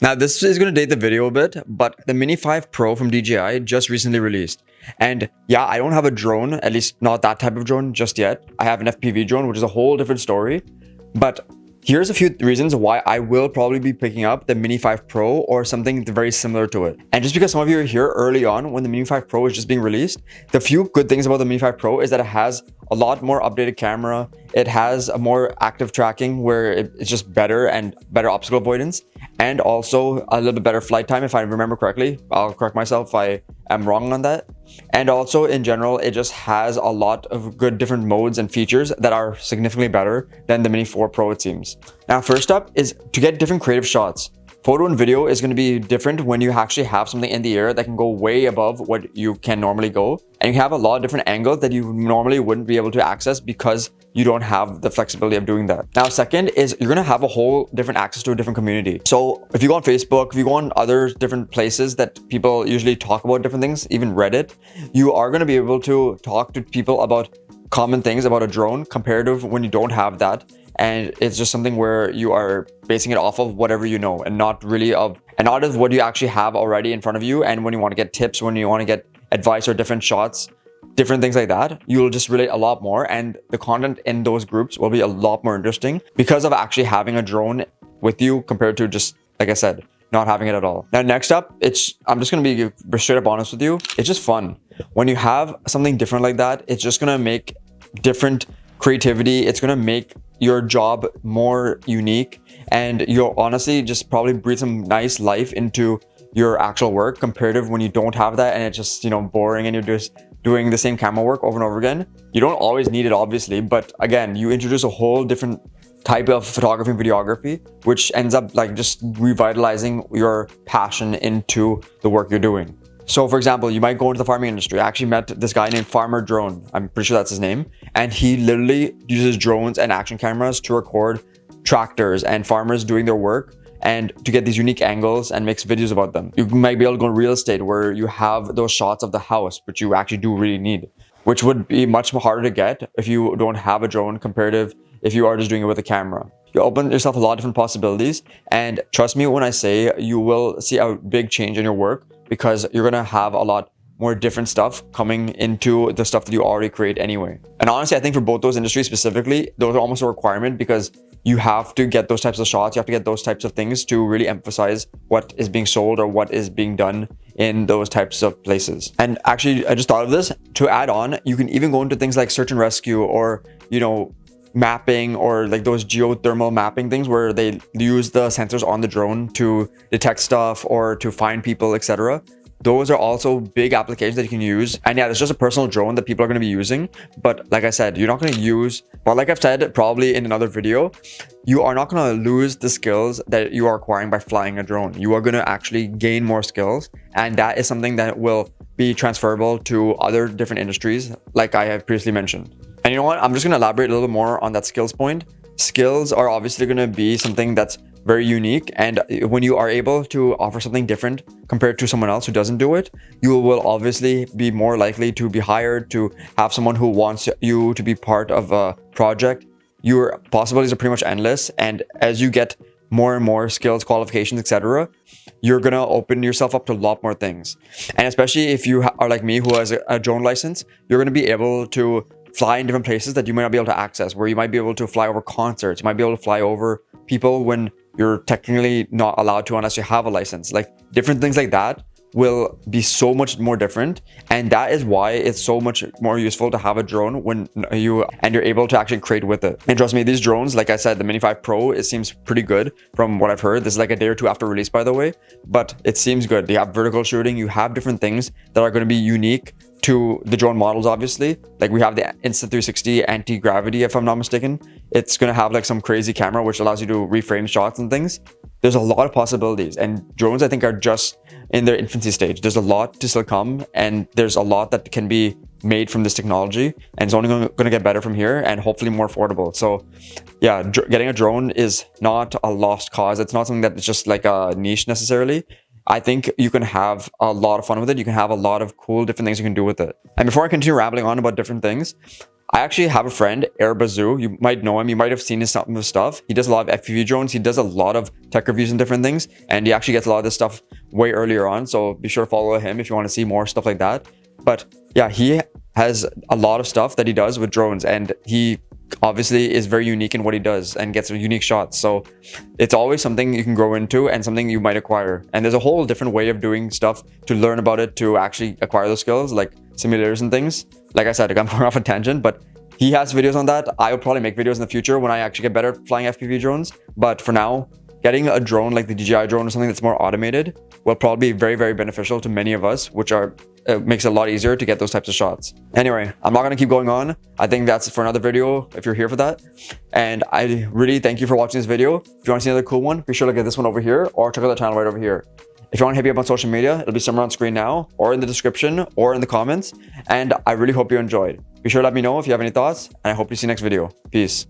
Now, this is going to date the video a bit, but the Mini 5 Pro from DJI just recently released. And yeah, I don't have a drone, at least not that type of drone just yet. I have an FPV drone, which is a whole different story. But here's a few reasons why I will probably be picking up the Mini 5 Pro or something very similar to it. And just because some of you are here early on when the Mini 5 Pro is just being released, the few good things about the Mini 5 Pro is that it has a lot more updated camera. It has a more active tracking where it's just better and better obstacle avoidance, and also a little bit better flight time if I remember correctly. I'll correct myself if I am wrong on that. And also in general, it just has a lot of good different modes and features that are significantly better than the Mini 4 Pro, it seems. Now, first up is to get different creative shots. Photo and video is going to be different when you actually have something in the air that can go way above what you can normally go. And you have a lot of different angles that you normally wouldn't be able to access because you don't have the flexibility of doing that. Now, second is you're going to have a whole different access to a different community. So if you go on Facebook, if you go on other different places that people usually talk about different things, even Reddit, you are going to be able to talk to people about common things about a drone compared to when you don't have that. And it's just something where you are basing it off of whatever you know and not really of what you actually have already in front of you. And when you want to get tips, when you want to get advice or different shots, different things like that, you'll just relate a lot more. And the content in those groups will be a lot more interesting because of actually having a drone with you compared to just, like I said, not having it at all. Now, next up, I'm just going to be straight up honest with you. It's just fun. When you have something different like that, it's just going to make different creativity. It's going to make your job more unique, and you'll honestly just probably breathe some nice life into your actual work compared to when you don't have that and it's just, boring and you're just doing the same camera work over and over again. You don't always need it, obviously, but again, you introduce a whole different type of photography and videography, which ends up like just revitalizing your passion into the work you're doing. So for example, you might go into the farming industry. I actually met this guy named Farmer Drone. I'm pretty sure that's his name. And he literally uses drones and action cameras to record tractors and farmers doing their work and to get these unique angles and makes videos about them. You might be able to go in real estate where you have those shots of the house, which you actually do really need, which would be much harder to get if you don't have a drone comparative if you are just doing it with a camera. You open yourself a lot of different possibilities, and trust me when I say you will see a big change in your work because you're gonna have a lot more different stuff coming into the stuff that you already create anyway. And honestly, I think for both those industries specifically, those are almost a requirement because you have to get those types of shots, you have to get those types of things to really emphasize what is being sold or what is being done in those types of places. And actually, I just thought of this, to add on, you can even go into things like search and rescue or, mapping or like those geothermal mapping things where they use the sensors on the drone to detect stuff or to find people, etc. Those are also big applications that you can use. And yeah, it's just a personal drone that people are going to be using. But like I said, you're not going to use, but like I've said, probably in another video, you are not going to lose the skills that you are acquiring by flying a drone. You are going to actually gain more skills. And that is something that will be transferable to other different industries, like I have previously mentioned. And you know what? I'm just going to elaborate a little bit more on that skills point. Skills are obviously going to be something that's very unique. And when you are able to offer something different compared to someone else who doesn't do it, you will obviously be more likely to be hired, to have someone who wants you to be part of a project. Your possibilities are pretty much endless. And as you get more and more skills, qualifications, etc., you're going to open yourself up to a lot more things. And especially if you are like me, who has a drone license, you're going to be able to fly in different places that you might not be able to access, where you might be able to fly over concerts, you might be able to fly over people when you're technically not allowed to unless you have a license. Like different things like that will be so much more different, and that is why it's so much more useful to have a drone when you're able to actually create with it. And trust me, these drones, like I said, the Mini 5 Pro, it seems pretty good from what I've heard. This is like a day or two after release, by the way, but it seems good. You have vertical shooting, you have different things that are going to be unique to the drone models, obviously. Like we have the Insta360 anti-gravity, if I'm not mistaken. It's going to have like some crazy camera which allows you to reframe shots and things. There's a lot of possibilities, and drones I think are just in their infancy stage. There's a lot to still come, and there's a lot that can be made from this technology, and it's only going to get better from here and hopefully more affordable. So yeah, getting a drone is not a lost cause. It's not something that's just like a niche necessarily. I think you can have a lot of fun with it. You can have a lot of cool different things you can do with it. And before I continue rambling on about different things, I actually have a friend, Air Bazoo. You might know him. You might have seen some of his stuff. He does a lot of FPV drones. He does a lot of tech reviews and different things. And he actually gets a lot of this stuff way earlier on. So be sure to follow him if you want to see more stuff like that. But yeah, he has a lot of stuff that he does with drones. And he obviously is very unique in what he does and gets unique shots. So it's always something you can grow into and something you might acquire. And there's a whole different way of doing stuff to learn about it, to actually acquire those skills, like simulators and things. Like I said, I'm going off a tangent, but he has videos on that. I will probably make videos in the future when I actually get better at flying FPV drones. But for now, getting a drone like the DJI drone or something that's more automated will probably be very, very beneficial to many of us, which makes it a lot easier to get those types of shots. Anyway, I'm not going to keep going on. I think that's for another video if you're here for that. And I really thank you for watching this video. If you want to see another cool one, be sure to get this one over here or check out the channel right over here. If you want to hit me up on social media, it'll be somewhere on screen now or in the description or in the comments. And I really hope you enjoyed. Be sure to let me know if you have any thoughts, and I hope to see you next video. Peace.